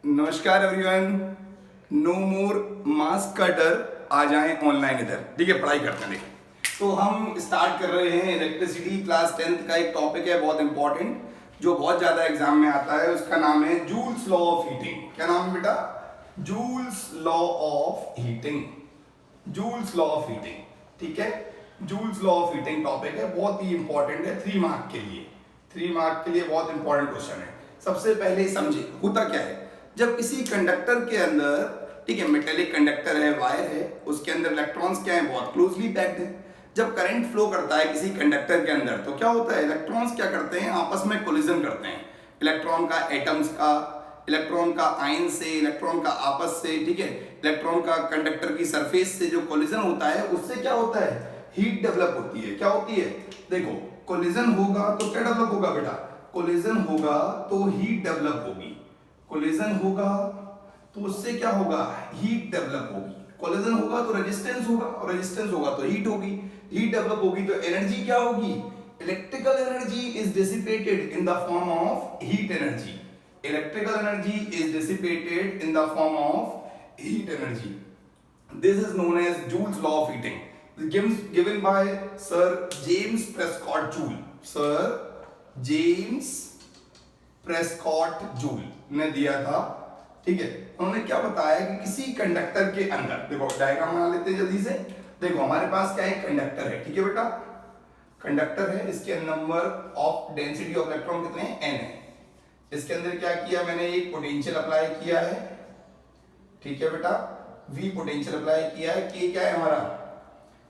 नमस्कार everyone. No मोर mask का डर, आ जाएं ऑनलाइन इधर। ठीक है, पढ़ाई करते हैं। देखिए, तो हम स्टार्ट कर रहे हैं इलेक्ट्रिसिटी क्लास 10th का एक टॉपिक है बहुत इंपॉर्टेंट, जो बहुत ज्यादा एग्जाम में आता है। उसका नाम है जूल्स लॉ ऑफ हीटिंग। क्या नाम है बेटा? Joules law of heating. Joules law of heating, ठीक है। Joules law of heating topic है, बहुत ही इंपॉर्टेंट है 3 मार्क के लिए। 3 मार्क के लिए बहुत इंपॉर्टेंट क्वेश्चन है। सबसे पहले समझे होता क्या है। जब किसी कंडक्टर के अंदर, ठीक है, मेटेलिक कंडक्टर है, वायर है, उसके अंदर इलेक्ट्रॉन्स क्या है, बहुत क्लोजली पैक्ड है। जब करंट फ्लो करता है किसी कंडक्टर के अंदर तो क्या होता है, इलेक्ट्रॉन्स क्या करते हैं, आपस में कोलिजन करते हैं। इलेक्ट्रॉन का एटम्स का, इलेक्ट्रॉन का आयन से, इलेक्ट्रॉन का आपस से, ठीक है, इलेक्ट्रॉन का कंडक्टर की सरफेस से जो कोलिजन होता है, उससे क्या होता है, हीट डेवलप होती है। क्या होती है, देखो, कोलिजन होगा तो क्या डेवलप होगा बेटा, कोलिजन होगा तो हीट डेवलप होगी। कोलिजन होगा तो उससे क्या होगा, हीट डेवलप होगी। कोलिजन होगा तो रेजिस्टेंस होगा, और रेजिस्टेंस होगा तो हीट होगी। हीट डेवलप होगी तो एनर्जी क्या होगी, electrical energy is dissipated in the form of heat energy. Electrical energy is dissipated in the form of heat energy. This is known as Joule's law of heating. Given by Sir James Prescott Joule. Sir James Prescott Joule ने दिया था, ठीक है। उन्होंने क्या बताया कि किसी कंडक्टर के अंदर, देखो डायग्राम बना लेते हैं जल्दी से। देखो हमारे पास क्या है, कंडक्टर है, ठीक है बेटा, कंडक्टर है। इसके number of density of electron कितने हैं, n है। इसके अंदर क्या किया मैंने, एक पोटेंशियल अप्लाई किया है, ठीक है बेटा, V पोटेंशियल अप्लाई किया है। K क्या है हमारा,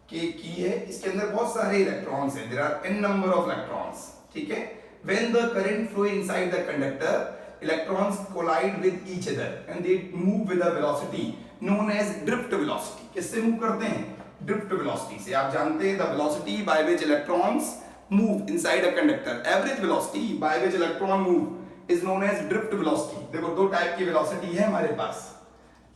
K की है। इसके अंदर बहुत सारे इलेक्ट्रॉन्स हैं, there are n number of electrons, ठीक है। When the current flow inside the conductor, electrons collide with each other and they move with a velocity known as drift velocity. किससे मूव करते हैं, drift velocity से। आप जानते हैं the velocity by which electrons move inside a conductor, average velocity by which electron move is known as drift velocity. देखो दो type की velocity है हमारे पास।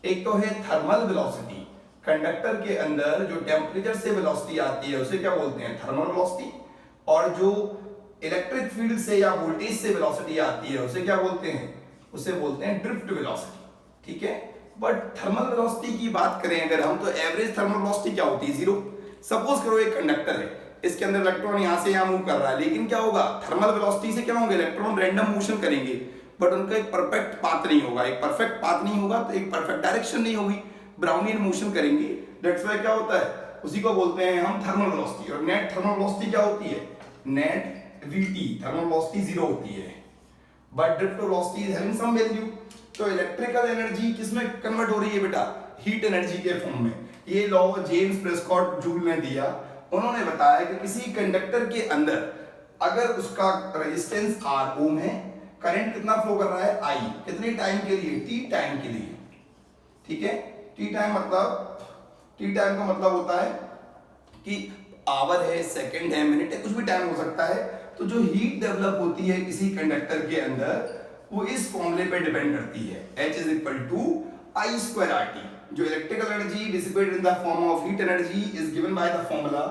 एक तो है थर्मल वेलोसिटी, कंडक्टर के अंदर जो टेम्परेचर से वेलोसिटी आती है उसे क्या बोलते हैं, थर्मल वेलोसिटी। और जो इलेक्ट्रिक फील्ड से या वोल्टेज से वेलोसिटी आती है उसे क्या बोलते हैं, उसे बोलते हैं ड्रिफ्ट वेलोसिटी, ठीक है। बट थर्मल वेलोसिटी की बात करें अगर हम, तो एवरेज थर्मल वेलोसिटी क्या होती है, 0। सपोज करो एक कंडक्टर है, इसके अंदर इलेक्ट्रॉन यहां से यहां मूव कर रहा है, लेकिन क्या होगा, थर्मल वेलोसिटी से क्या होंगे, इलेक्ट्रॉन रैंडम मोशन करेंगे, बट उनका एक परफेक्ट पाथ नहीं होगा। एक परफेक्ट पाथ नहीं होगा तो एक परफेक्ट डायरेक्शन नहीं होगी, ब्राउनियन मोशन करेंगे। दैट्स व्हाई क्या होता है, उसी को बोलते हैं हम थर्मल वेलोसिटी। और नेट थर्मल वेलोसिटी क्या होती है, नेट Vt, थर्मल वेलोसिटी 0 होती है, but drift velocity is having some value. तो इलेक्ट्रिकल एनर्जी किसमें कन्वर्ट हो रही है बेटा, हीट एनर्जी के फॉर्म में। ये लॉ जेम्स प्रेस्कॉट जूल ने दिया। उन्होंने बताया कि किसी कंडक्टर के अंदर अगर उसका रेजिस्टेंस R ओम है, करंट कितना फ्लो कर रहा है, I, कितने टाइम के लिए, T टाइम के लिए, ठीक है। T टाइम का मतलब होता है कि आवर है, सेकंड है, मिनट है, कुछ भी टाइम हो सकता है। तो जो हीट डेवलप होती है किसी कंडक्टर के अंदर वो इस फॉर्मूले पे डिपेंड करती है, H is equal to I square RT। जो electrical energy dissipated in the form of heat energy is given by the formula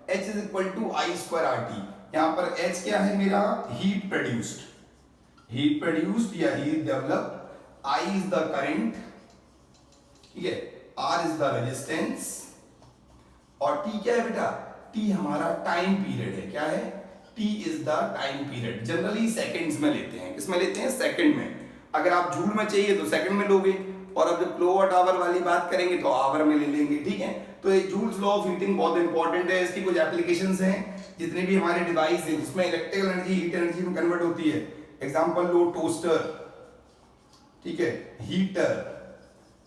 H is equal to I square RT। यहां पर H क्या है मेरा, हीट प्रोड्यूस्ड या heat develop, I is the current, ठीक है, R is the resistance, और T क्या है बेटा, T हमारा टाइम पीरियड है। क्या है, T is the time period. Generally seconds में लेते हैं, किसमें लेते हैं, सेकंड में। अगर आप जूल में चाहिए तो सेकंड में लोगे, और अब जब किलोवाट आवर वाली बात करेंगे तो आवर में ले लेंगे, ठीक है। तो ये जूल्स लॉ ऑफ हीटिंग बहुत इंपॉर्टेंट है। इसकी कुछ एप्लीकेशंस हैं, जितने भी हमारे डिवाइस हैं जिसमें इलेक्ट्रिकल एनर्जी हीट एनर्जी में कन्वर्ट होती है। एग्जांपल लो, टोस्टर, ठीक है, हीटर,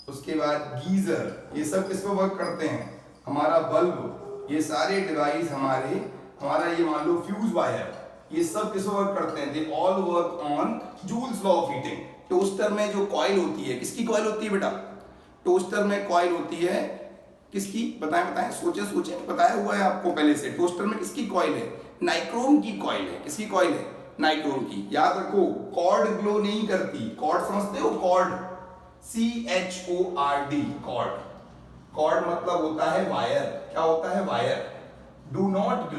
उसके बाद गीजर, ये सब किस पे वर्क करते हैं, हमारा बल्ब, ये सारे डिवाइस हमारा ये मान लो फ्यूज वायर, ये सब किस पे वर्क करते हैं, they all work on joules law of heating. Toaster में जो कॉइल होती है, किसकी कॉइल होती है बेटा, टोस्टर में कॉइल होती है किसकी, बताएं, सोचें, बताया हुआ है आपको पहले से। टोस्टर में किसकी कॉइल है, नाइक्रोम की कॉइल है। किसकी कॉइल है, नाइक्रोम की। याद रखो, कॉर्ड ग्लो नहीं करती। कॉर्ड समझते हो, कॉर्ड, CHORD, कॉर्ड मतलब होता है वायर। क्या होता है, wire. Do not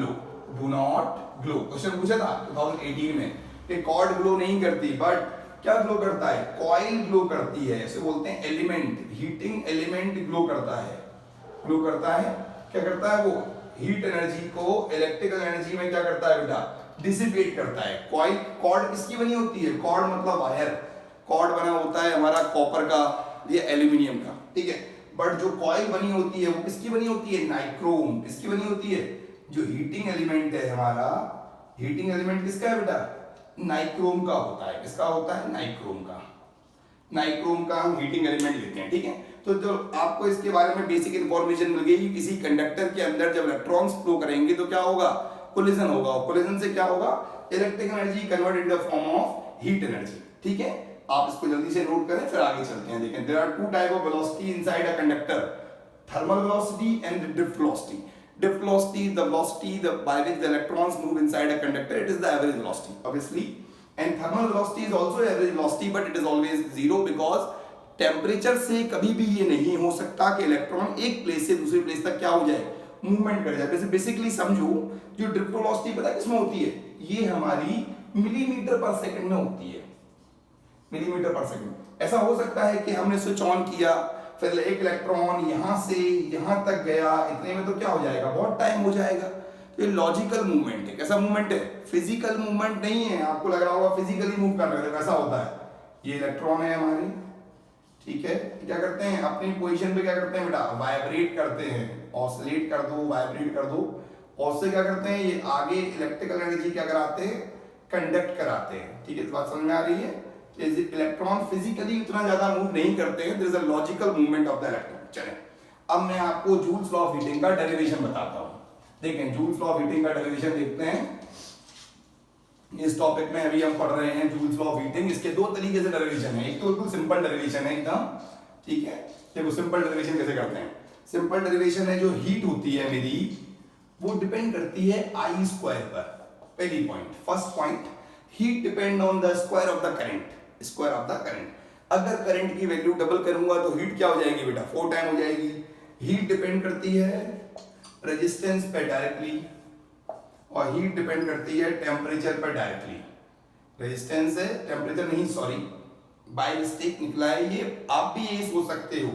glow, question पूछा था 2018 में कि कॉर्ड ग्लो नहीं करती, बट क्या ग्लो करता है? कॉइल ग्लो करती है, इसे बोलते हैं एलिमेंट, हीटिंग एलिमेंट ग्लो करता है। ग्लो करता है, क्या करता है वो? हीट एनर्जी को इलेक्ट्रिकल एनर्जी में क्या करता है बेटा? डिसिपेट करता है। कॉइल, कॉर्ड किसकी बनी होती है? कॉर्ड मतलब वायर, कॉर्ड बना होता है हमारा कॉपर का या एल्यूमिनियम का, ठीक है। बट जो कॉइल बनी होती है वो किसकी बनी होती है? नाइक्रोम। किसकी बनी होती है? जो हीटिंग एलिमेंट है हमारा, हीटिंग एलिमेंट किसका है बेटा? नाइक्रोम का होता है। किसका होता है? नाइक्रोम का। नाइक्रोम का हम हीटिंग एलिमेंट लेते हैं, ठीक है। तो जो आपको इसके बारे में बेसिक इंफॉर्मेशन मिल गई कि किसी कंडक्टर के अंदर जब इलेक्ट्रॉन्स फ्लो करेंगे तो क्या होगा? कोलिजन होगा। कोलिजन से क्या होगा? Electrical energy convert in the form of heat energy, ठीक है। आप इसको जल्दी से नोट करें, फिर आगे चलते हैं। देखें, there are two type of velocity inside a conductor, thermal velocity and drift velocity. Drift velocity is the velocity by which the electrons move inside a conductor. It is the average velocity, obviously. And thermal velocity is also average velocity, but it is always zero because temperature से कभी भी ये नहीं हो सकता कि electron एक place से दूसरी प्लेस तक क्या हो जाए? मूवमेंट कर जाए। बेसिकली समझो, जो ड्रिफ्ट वेलोसिटी पता है किसमें होती है? ये हमारी मिलीमीटर पर सेकंड में होती है। मिलीमीटर पर सेकंड। ऐसा हो सकता है कि हमने स्विच ऑन किया, फिर एक इलेक्ट्रॉन यहां से यहां तक गया, इतने में तो क्या हो जाएगा? बहुत टाइम हो जाएगा। तो ये लॉजिकल मूवमेंट है। कैसा मूवमेंट है? फिजिकल मूवमेंट नहीं है। आपको लग रहा होगा फिजिकली मूव कर रहे हो, कैसा होता है? ये इलेक्ट्रॉन है हमारे, ठीक है, क्या करते हैं? अपनी पोजीशन पे क्या करते हैं बेटा? वाइब्रेट करते हैं। ऑसिलेट कर दो, वाइब्रेट कर दो, और उससे क्या करते हैं? ये आगे इलेक्ट्रिकल एनर्जी क्या कराते हैं? कंडक्ट कराते हैं, ठीक है। इस बात समझ में आ रही है? इलेक्ट्रॉन फिजिकली उतना ज्यादा मूव नहीं करते हैं, there is a logical movement of the electron. चलें, अब मैं आपको जूल्स लॉ ऑफ हीटिंग का डेरिवेशन बताता हूं। देखें, जूल्स लॉ ऑफ हीटिंग का डेरिवेशन देखते हैं। इस टॉपिक में अभी हम पढ़ रहे हैं जूल्स लॉ ऑफ हीटिंग। इसके दो तरीके से डेरिवेशन है। एक तो बिल्कुल सिंपल डेरिवेशन है एकदम, ठीक है। देखो सिंपल डेरिवेशन कैसे करते हैं। सिंपल डेरिवेशन है, जो हीट होती है मेरी, वो डिपेंड करती है आई स्क्वायर पर। पहली point, first point, heat depend on the square of the current, square of the current. अगर करंट की वैल्यू डबल करूंगा तो हीट क्या हो जाएगी बेटा? 4 टाइम हो जाएगी। हीट डिपेंड करती है रेजिस्टेंस पे डायरेक्टली, और हीट डिपेंड करती है टेम्परेचर पर डायरेक्टली। रेजिस्टेंस है, टेम्परेचर नहीं, सॉरी बाय मिस्टेक निकला है ये। आप भी यही सोच सकते हो,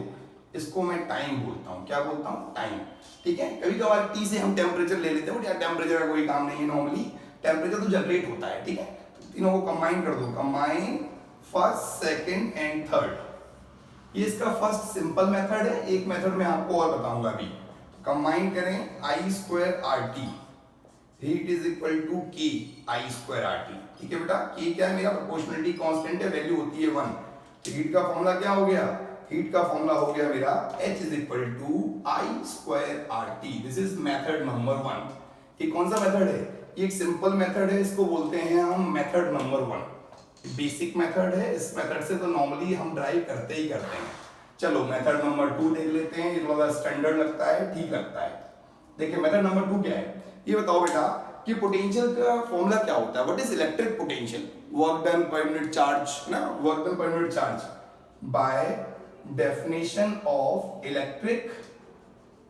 इसको मैं टाइम बोलता हूँ। क्या बोलता हूँ? टाइम, ठीक है। कभी कभार टी से हम टेम्परेचर ले लेते हैं, यार टेम्परेचर का कोई काम नहीं है। नॉर्मली टेम्परेचर तो जनरेट होता है, ठीक है। तो तीनों को कंबाइन कर दो, combine first, second and third. ये इसका फर्स्ट सिंपल मेथड है। एक मेथड में आपको और बताऊंगा अभी। कंबाइन करें, I square R T, heat is equal to K I square R T, ठीक है बेटा। के क्या है? मेरा प्रोपोर्शनलिटी कांस्टेंट है, वैल्यू होती है 1। तो हीट का फॉर्मूला क्या हो गया? हीट का फॉर्मूला हो गया मेरा H is equal to I square R T. This is method number 1। ये कौन सा मेथड है? ये एक सिंपल मेथड है, इसको बोलते हैं हम मेथड नंबर 1। बेसिक मेथड है। इस मेथड से तो नॉर्मली हम ड्राइव करते ही करते हैं। चलो मेथड नंबर 2 देख लेते हैं। ये थोड़ा स्टैंडर्ड लगता है, ठीक लगता है। देखिए मेथड नंबर 2 क्या है, ये बताओ बेटा कि पोटेंशियल का फॉर्मूला क्या होता है? What is electric potential? Work done per unit charge ना, work done per unit charge by definition of electric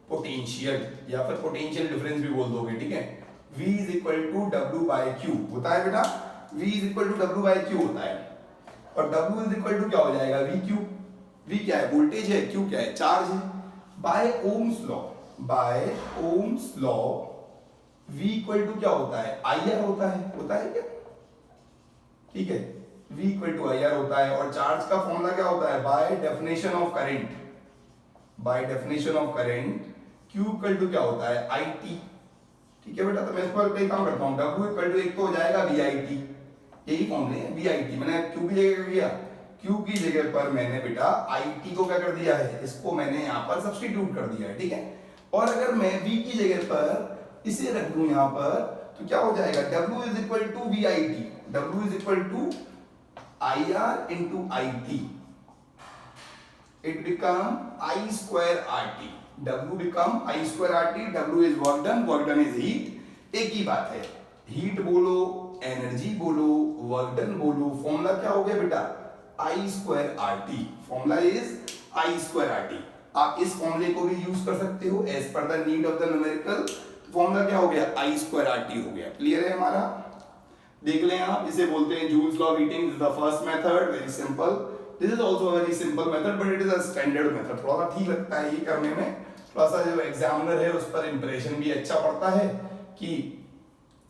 potential, या फिर पोटेंशियल डिफरेंस भी बोल दोगे, ठीक है। V is equal to W by Q होता है बेटा। V is equal to W by Q होता है, और W इज इक्वल टू क्या हो जाएगा? V Q. V क्या है? वोल्टेज है। Q क्या है? चार्ज है। By Ohm's law, by Ohm's law V equal to क्या होता है? IR होता है क्या? ठीक है, V इक्वल टू IR होता है। और चार्ज का फॉर्मूला क्या होता है? By definition of current, by definition of current Q equal to क्या होता है? IT, ठीक है बेटा। तो मैं इस पर कई काम करता हूँ। W इक्वल टू एक तो हो जाएगा VIT, यही फॉर्मूले हैं VIT। मैंने Q की जगह क्या किया? Q की जगह पर मैंने बेटा IT को क्या कर दिया है? इसको मैंने यहाँ पर सब्स्टिट्यूट कर दिया है, ठीक है। और अगर मैं V की जगह पर इसे रख दूं यहाँ पर, तो क्या हो जाएगा? W is equal to VIT, W is equal to IR into IT, it become I square RT, W become I square RT, W is work done is heat। एक ही बात है, हीट बोलो, एनर्जी बोलो, वर्क डन बोलो, formula क्या हो गया बेटा? I square RT, formula is I square RT। आप इस फॉर्मूले को भी यूज कर सकते हो as per the need of the numerical. Formula क्या हो गया? I square RT हो गया। क्लियर है हमारा? देख लें आप, इसे बोलते हैं joules law of heating. Is the first method, very simple. This is also very simple method, but it is a standard method. थोड़ा सा ठीक लगता है ये करने में, थोड़ा सा जो एग्जामिनर है उस पर इंप्रेशन भी अच्छा पड़ता है कि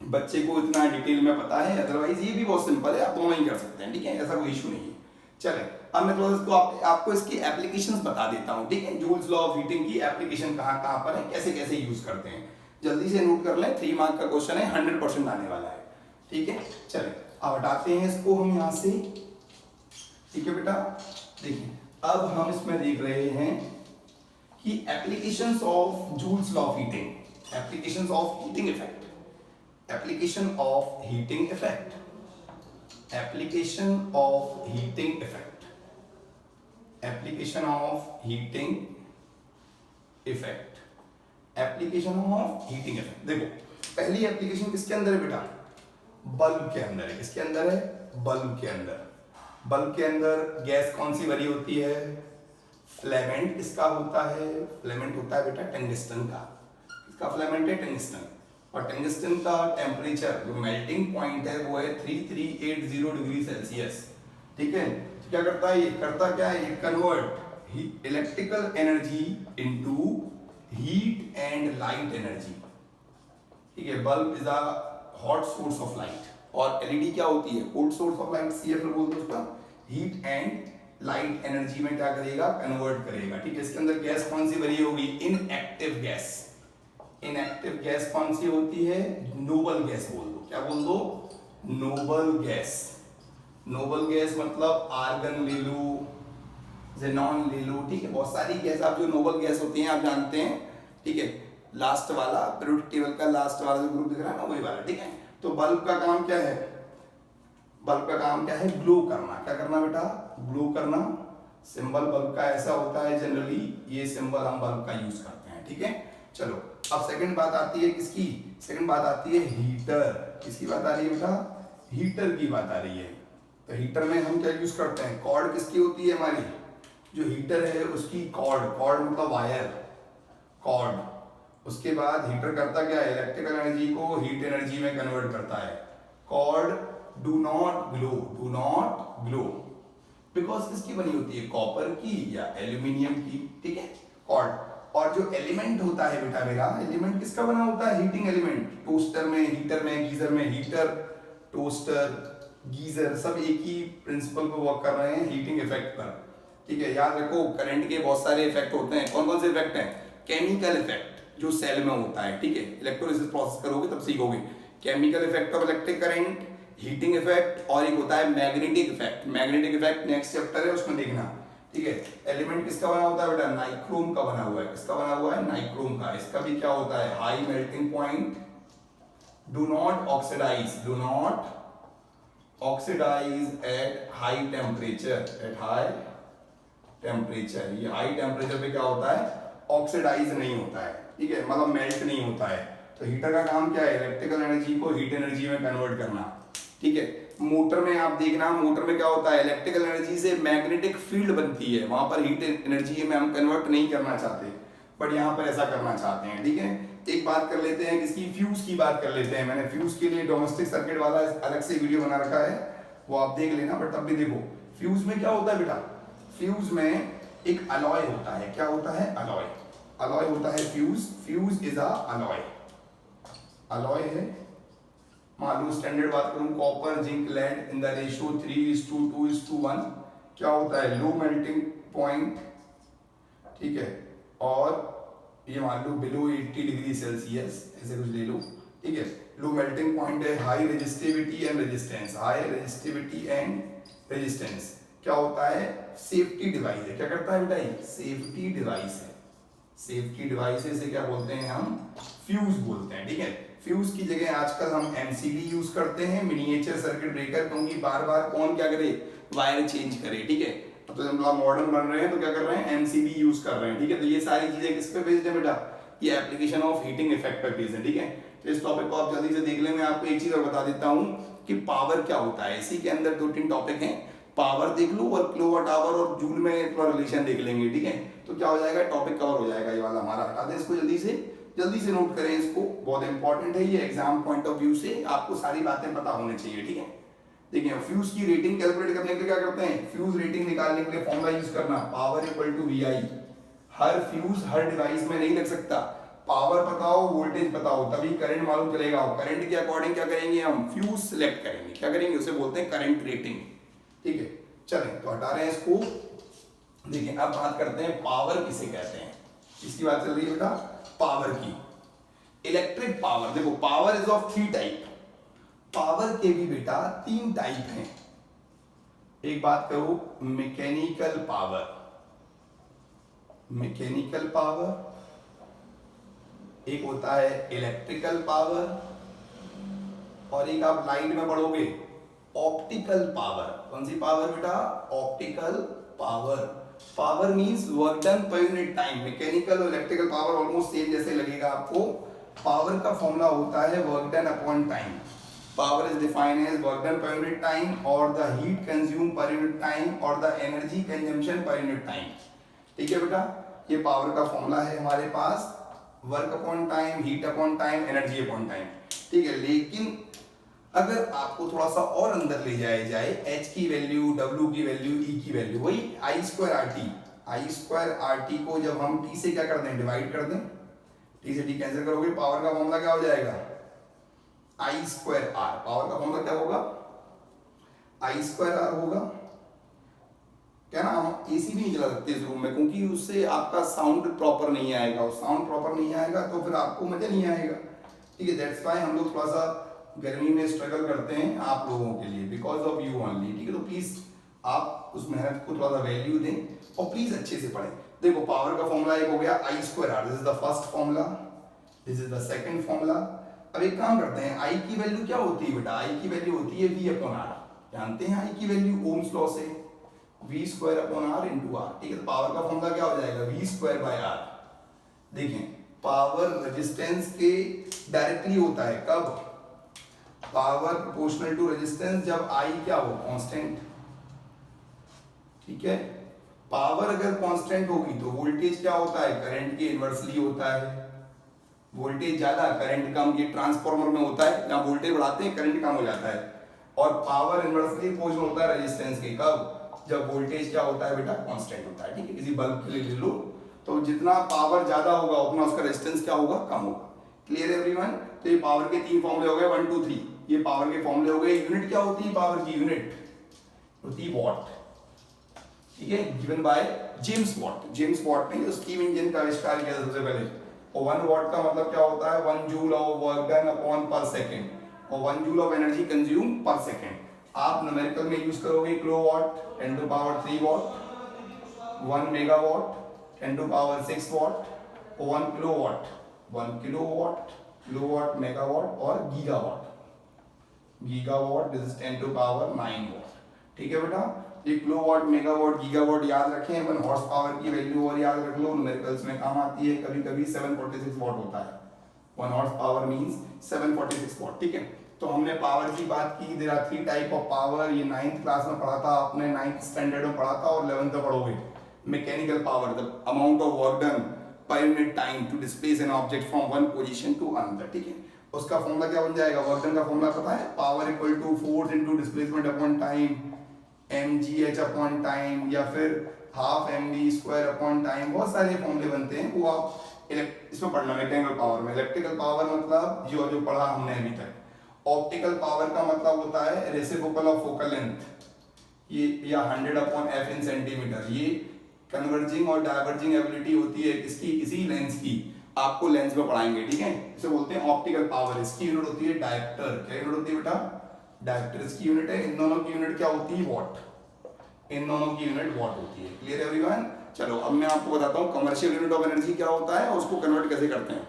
बच्चे को इतना डिटेल में पता है। अदरवाइज ये भी बहुत सिंपल है, आप दोनों ही कर सकते हैं, ठीक है, ऐसा कोई इशू नहीं है। चले, अब मैं थोड़ा इसको आपको इसकी एप्लीकेशंस बता देता हूँ, ठीक है। जूल्स लॉ ऑफ हीटिंग की एप्लीकेशन कहाँ कहाँ पर है, कैसे कैसे यूज करते हैं, जल्दी से नोट कर लें। 3 मार्क का क्वेश्चन है, 100% आने वाला है, ठीक है। चले, अब हटाते हैं इसको हम यहाँ से, ठीक है बेटा। देखिए, अब हम इसमें देख रहे हैं कि applications of joules law of heating, applications of heating effect, application of heating effect, application of heating effect, application of heating effect, application of heating effect। देखो, पहली एप्लीकेशन किसके अंदर है बेटा, बल्ब के अंदर है। किसके अंदर है, बल्ब के अंदर। बल्ब के अंदर गैस कौन सी भरी होती है, फिलामेंट। किसका होता है, फिलामेंट होता है बेटा टंगस्टन का। किसका फिलामेंट है, टंगस्टन। और टंगस्टन का टेम्परेचर, जो मेल्टिंग पॉइंट है, वो है 3380 डिग्री सेल्सियस, ठीक है। तो क्या करता है ये, करता क्या है, it convert electrical energy into heat and light energy, ठीक है। Bulb is a hot source of light, और एलईडी क्या होती है, cold source of light, CFL बोलते हैं उसका। हीट एंड लाइट एनर्जी में क्या करेगा, कन्वर्ट करेगा, ठीक है। इसके अंदर गैस कौन सी भरी होगी, इनएक्टिव गैस। इनएक्टिव गैस कौन सी होती है, नोबल गैस बोल दो। क्या बोल दो, नोबल गैस। नोबल गैस मतलब आर्गन ले लो, जेनॉन ले लो, ठीक है। बहुत सारी गैस, आप जो नोबल गैस होती हैं आप जानते हैं, ठीक है। लास्ट वाला पीरियोडिक टेबल का लास्ट वाला जो ग्रुप दिख रहा है ना, वही वाला, ठीक है। तो बल्ब का काम क्या है, बल्ब का काम क्या है, ग्लो करना। क्या करना बेटा, ग्लो करना। सिंबल बल्ब का ऐसा होता है जनरली, ये सिंबल हम बल्ब का यूज करते हैं, ठीक है। चलो, अब सेकंड बात आती है किसकी, सेकंड बात आती है हीटर। किसकी बात आ रही है बेटा, हीटर की बात आ रही है। तो हीटर में हम क्या यूज करते हैं, कॉर्ड किसकी होती है हमारी, जो हीटर है उसकी कॉर्ड, कॉर्ड मतलब वायर, कॉर्ड। उसके बाद हीटर करता क्या है, इलेक्ट्रिकल एनर्जी को हीट एनर्जी में कन्वर्ट करता है। Cord do not glow, do not glow, because किसकी बनी होती है, कॉपर की या एल्यूमिनियम की, ठीक है, कॉर्ड। और जो एलिमेंट होता है बेटा मेरा, एलिमेंट किसका बना होता है, हीटिंग एलिमेंट। टोस्टर में, हीटर में, गीजर में, हीटर, टोस्टर, गीजर सब एक ही प्रिंसिपल पे वर्क कर रहे हैं, हीटिंग इफेक्ट पर, ठीक है। याद रखो, करंट के बहुत सारे इफेक्ट होते हैं। कौन कौन से इफेक्ट हैं, केमिकल इफेक्ट जो सेल में होता है, ठीक है। इलेक्ट्रोलिसिस प्रोसेस करोगे तब सीखोगे। Chemical effect of electric current, heating effect, और एक होता है magnetic effect. Magnetic effect next chapter है, उसमें देखना, ठीक है। एलिमेंट किसका बना होता है बेटा, नाइक्रोम का बना हुआ है। किसका बना हुआ है, नाइक्रोम का। इसका भी क्या होता है, high melting point, do not oxidise, do not oxidise at high temperature, at high temperature. ये हाई टेम्परेचर पे क्या होता है, ऑक्सीडाइज नहीं होता है, ठीक है, मतलब मेल्ट नहीं होता है। तो हीटर का काम क्या है, इलेक्ट्रिकल एनर्जी को हीट एनर्जी में कन्वर्ट करना, ठीक है। मोटर में आप देखना, मोटर में क्या होता है, इलेक्ट्रिकल एनर्जी से मैग्नेटिक फील्ड बनती है, वहां पर हीट एनर्जी में हम कन्वर्ट नहीं करना चाहते, बट यहाँ पर ऐसा करना चाहते हैं, ठीक है। एक बात कर लेते हैं, किसकी, फ्यूज की बात कर लेते हैं। मैंने फ्यूज के लिए डोमेस्टिक सर्किट वाला अलग से वीडियो बना रखा है, वो आप देख लेना। बट तब भी देखो, फ्यूज में क्या होता है बेटा, फ्यूज में एक अलॉय होता है। क्या होता है, अलॉय, अलॉय होता है fuse. Fuse is a alloy, alloy है। मान लो स्टैंडर्ड बात करूं, copper, zinc, lead in the ratio 3:2:1। क्या होता है, लो मेल्टिंग पॉइंट, ठीक है। और ये मान लो बिलो 80 डिग्री सेल्सियस, ऐसे कुछ ले लो, ठीक है। लो मेल्टिंग पॉइंट है, high resistivity and resistance, high resistivity and resistance. क्या होता है, सेफ्टी डिवाइस है। क्या करता है बेटा, ये सेफ्टी डिवाइस है। सेफ्टी डिवाइस से क्या बोलते हैं हम, फ्यूज बोलते हैं, ठीक है। फ्यूज की जगह आजकल हम एमसीबी यूज करते हैं, मिनिएचर सर्किट ब्रेकर, क्योंकि बार बार कौन क्या करे, वायर चेंज करे, ठीक है। तो जब हम मॉडर्न बन रहे हैं तो क्या कर रहे हैं, एमसीबी यूज कर रहे हैं, ठीक है। तो ये सारी चीजें किस पे बेस्ड है बेटा, ये एप्लीकेशन ऑफ हीटिंग इफेक्ट पे बेस्ड है, ठीक है। तो इस टॉपिक को आप जल्दी से देख लें। मैं आपको एक चीज और बता देता हूँ कि पावर क्या होता है। इसी के अंदर 2-3 टॉपिक हैं, पावर देख लो और किलोवाट आवर और जूल में थोड़ा रिलेशन देख लेंगे, ठीक है। तो क्या हो जाएगा, टॉपिक कवर हो जाएगा ये वाला हमारा। हटा दें इसको जल्दी से। जल्दी से नोट करें इसको, बहुत इंपॉर्टेंट है ये एग्जाम पॉइंट ऑफ व्यू से, आपको सारी बातें पता होनी चाहिए, ठीक है। देखिए फ्यूज की रेटिंग कैलकुलेट करने के लिए क्या करते हैं, फ्यूज रेटिंग निकालने के लिए फॉर्मूला यूज करना, power equal to V I. हर फ्यूज हर डिवाइस में नहीं लग सकता, पावर पता हो वोल्टेज पता हो तभी करंट मालूम चलेगा। करंट के अकॉर्डिंग क्या करेंगे हम, फ्यूज सिलेक्ट करेंगे, क्या करेंगे उसे बोलते हैं करंट रेटिंग, ठीक है। चलें तो हटा रहे हैं इसको। देखिए अब बात करते हैं पावर किसे कहते हैं, इसकी बात चल रही है बेटा पावर की। इलेक्ट्रिक पावर, देखो power is of 3 type, power के भी बेटा 3 टाइप हैं। एक बात करो, मैकेनिकल पावर, मैकेनिकल पावर, एक होता है इलेक्ट्रिकल पावर, और एक आप लाइट में पढ़ोगे ऑप्टिकल पावर। कौन सी पावर बेटा, optical power. Power means work done per unit time. Mechanical और इलेक्ट्रिकल पावर ऑलमोस्ट सेम जैसे लगेगा आपको। पावर का फॉर्मूला होता है work done upon time. Power is defined as work done per unit time और the heat consume per unit time और the energy consumption per unit time, ठीक है बेटा। ये पावर का फॉर्मूला है हमारे पास, work upon time, heat upon time, energy upon time, ठीक है। लेकिन अगर आपको थोड़ा सा और अंदर ले जाया जाए, H की वैल्यू, W की वैल्यू, E की वैल्यू, वही I स्क्वायर आर टी को जब हम T से क्या कर दें, डिवाइड कर दें, T से T कैंसिल करोगे, पावर का फॉर्मूला क्या हो जाएगा, I स्क्वायर आर। पावर का फॉर्मूला क्या होगा, I स्क्वायर आर होगा। क्या ना, हम एसी भी नहीं चला सकते इस रूम में, क्योंकि उससे आपका साउंड प्रॉपर नहीं आएगा, और साउंड प्रॉपर नहीं आएगा तो फिर आपको मजा नहीं आएगा, ठीक है। दैट्स व्हाई हम लोग थोड़ा सा गर्मी में स्ट्रगल करते हैं आप लोगों के लिए, बिकॉज ऑफ यू ओनली, ठीक है। तो प्लीज आप उस मेहनत को थोड़ा सा वैल्यू दें और प्लीज अच्छे से पढ़ें। देखो पावर का फॉर्मूला एक हो गया I square R, this is the first formula, this is the second formula. अब एक काम करते हैं, I की वैल्यू क्या होती है बेटा, I की वैल्यू होती है V अपॉन आर। जानते हैं I की वैल्यू ओम्स लॉ से, V square upon R into R, ठीक है। तो पावर का फॉर्मूला क्या हो जाएगा, V स्क्वायर बाय आर। देखें पावर रेजिस्टेंस के डायरेक्टली होता है, कब, पावर प्रोपोर्शनल टू रेजिस्टेंस, जब I क्या हो, कांस्टेंट, ठीक है। पावर अगर कांस्टेंट होगी तो वोल्टेज क्या होता है, करंट के इनवर्सली होता है। वोल्टेज ज्यादा करंट कम, ये ट्रांसफार्मर में होता है, जहां वोल्टेज बढ़ाते हैं करंट कम हो जाता है। और पावर इनवर्सली प्रोपोर्शनल होता है रेजिस्टेंस के, कब, जब वोल्टेज क्या होता है बेटा, कांस्टेंट होता है, ठीक है। किसी बल्ब के लिए ले लो, तो जितना पावर ज्यादा होगा उतना उसका रेजिस्टेंस क्या होगा, कम होगा। Clear everyone. तो ये पावर के 3 फॉर्मूले हो गए, 1 2 3, ये पावर के फॉर्मूले हो गए। यूनिट क्या होती है पावर की, यूनिट होती है वॉट, ठीक है, given by James Watt. James Watt ने स्टीम इंजन का आविष्कार किया सबसे पहले। और 1 वॉट का मतलब क्या होता है, 1 joule of work done upon per second, और 1 joule of energy consume per second. आप न्यूमेरिकल में यूज करोगे kilowatt 10 to power 3 watt, 1 megawatt 10 to power 6 watt, और 1 किलोवाट, 1 किलोवाट, किलोवाट, मेगावाट और gigawatt, gigawatt this is 10 to power 9 watt, ठीक है बेटा। ये किलोवाट, मेगावाट, गीगावाट याद रखें। 1 हॉर्स पावर की वैल्यू और याद रख लो, न्यूमेरिकल्स में काम आती है। कभी कभी 746 वॉट होता है, 1 हॉर्स पावर मींस 746 वॉट, ठीक है। तो हमने पावर की बात की, there are 3 type of power. ये 9th क्लास में पढ़ा था आपने, 9th स्टैंडर्ड में पढ़ा था, और 11th में पढ़ोगे। Mechanical power, the amount of work done per unit time to displace an object from one position to another, ठीक है। उसका फॉर्मूला क्या बन जाएगा, वर्क डन का फॉर्मूला पता है, power equal to force into displacement upon time, mgh upon time, या फिर half mv square upon time. बहुत सारे फॉर्मूले बनते हैं, वो आप इसमें पढ़ना, मैकेनिकल पावर में। इलेक्ट्रिकल पावर मतलब जो पढ़ा हमने अभी तक। ऑप्टिकल पावर का मतलब होता है रेसिप्रोकल ऑफ फोकल लेंथ, ये, या 100 अपॉन f इन सेंटीमीटर। ये कन्वर्जिंग और डाइवर्जिंग एबिलिटी होती है किसकी, किसी लेंस की। आपको लेंस में पढ़ाएंगे, ठीक है। इसे बोलते हैं ऑप्टिकल पावर। इसकी यूनिट होती है डायप्टर। क्या यूनिट होती है बेटा, डायप्टर इसकी यूनिट है। इन दोनों की यूनिट क्या होती है, वॉट। इन दोनों की यूनिट वॉट होती है। Clear everyone. चलो अब मैं आपको बताता हूँ कमर्शियल यूनिट ऑफ एनर्जी क्या होता है और उसको कन्वर्ट कैसे करते हैं,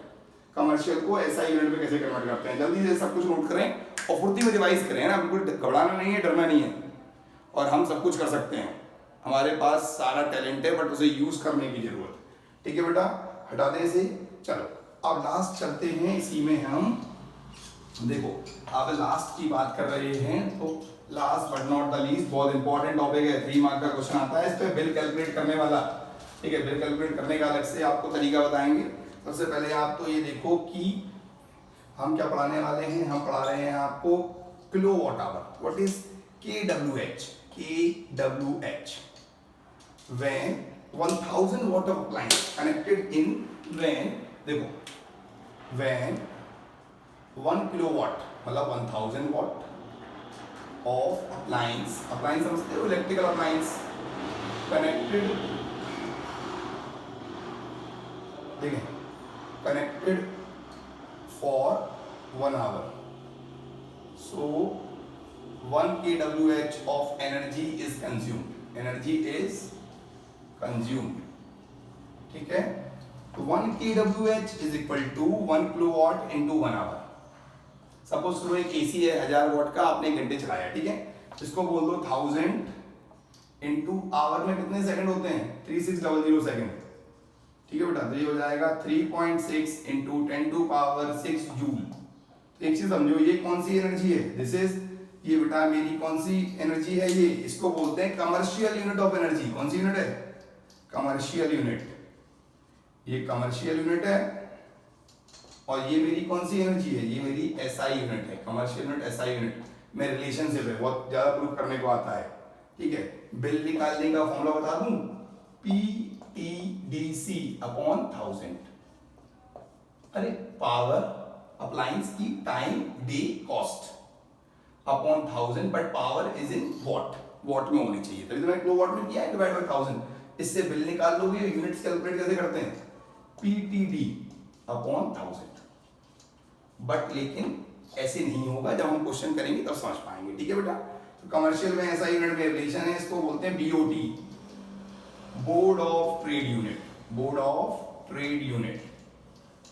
कमर्शियल को एसआई यूनिट में कैसे कन्वर्ट करते हैं। जल्दी से सब कुछ नोट करें और फुर्ती में रिवाइज करें ना, बिल्कुल घबराना नहीं है, डरना नहीं है। और हम सब कुछ कर सकते हैं, हमारे पास सारा टैलेंट है, बट उसे यूज करने की जरूरत, ठीक है बेटा। हटा दे इसे। चलो अब लास्ट चलते हैं, इसी में हम देखो अब लास्ट की बात कर रहे हैं, तो last but not the least बहुत इंपॉर्टेंट टॉपिक है, 3 मार्क का क्वेश्चन आता है इस पे, बिल कैलकुलेट करने वाला, ठीक है। बिल कैलकुलेट करने का अलग से आपको तरीका बताएंगे। सबसे पहले आप तो ये देखो कि हम क्या पढ़ाने वाले हैं। हम पढ़ा रहे हैं आपको kilowatt hour. What is kWh? kWh when 1000 watt of appliance connected in when देखो when 1 kilowatt मतलब 1000 watt of appliance समझते हो, इलेक्ट्रिकल अप्लायंस कनेक्टेड, देखें connected for 1 hour, so 1 kWh of energy is consumed, energy is consumed, ठीक है। तो 1 kWh is equal to 1 kilowatt into 1 hour। Suppose करो एक एसी है 1000 वाट का, आपने 1 घंटे चलाया, ठीक है, इसको बोल दो 1000 इंटू आवर में कितने सेकंड होते हैं, 3600 सेकंड, ठीक है बेटा। तो ये हो जाएगा 3.6 इंटू 10 टू पावर 6 जूल। तो एक चीज समझो, ये कौन सी एनर्जी है, दिस इज, ये बेटा मेरी कौन सी एनर्जी है, ये इसको बोलते हैं कमर्शियल यूनिट ऑफ एनर्जी। कौन सी यूनिट है, कमर्शियल यूनिट, ये कमर्शियल यूनिट है। और ये मेरी कौन सी एनर्जी है, ये मेरी एसआई यूनिट है, कमर्शियल यूनिट एसआई यूनिट में रिलेशनशिप है, बहुत ज्यादा प्रूफ करने को आता है, ठीक है। बिल निकालने का फॉर्मूला बता दूं, PTDC अपॉन 1000, अरे पावर अप्लायंस की time day cost upon 1000, but power is in what में होनी चाहिए, तभी तो मैंने किलोवाट में किया है, डिवाइड बाय 1000। इससे बिल निकाल लोगे। यूनिट्स कैलकुलेट कैसे करते हैं, PTD अपॉन 1000, बट लेकिन ऐसे नहीं होगा, जब हम क्वेश्चन करेंगे तब समझ पाएंगे, ठीक है बेटा। तो कमर्शियल में ऐसा यूनिट में रिलेशन है, इसको बोलते हैं BOT, board of trade unit, board of trade unit,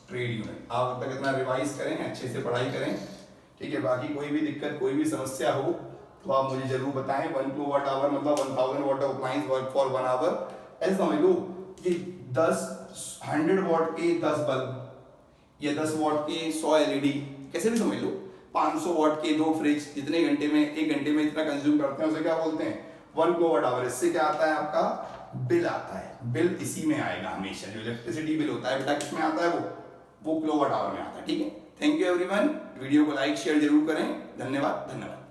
trade unit. आप तक इतना रिवाइज करें, अच्छे से पढ़ाई करें, ठीक है। बाकी कोई भी दिक्कत, कोई भी समस्या हो तो आप मुझे जरूर बताएं। 1 किलोवाट आवर मतलब 1000 watt of appliance work for 1 hour. ऐसे समझ लो कि 100 वाट के 10 बल्ब या 10 वाट के 100 LED, कैसे भी समझ लो, 500 वाट के 2 फ्रिज जितने घंटे में, 1 घंटे में इतना कंज्यूम करते हैं, उसे क्या बोलते हैं, 1 किलोवाट आवर। इससे क्या आता है, आपका बिल आता है। बिल इसी में आएगा हमेशा, जो इलेक्ट्रिसिटी बिल होता है बेटा किसमें आता है, वो किलोवाट आवर में आता है, ठीक है। थैंक यू एवरीवन, वीडियो को लाइक शेयर जरूर करें। धन्यवाद।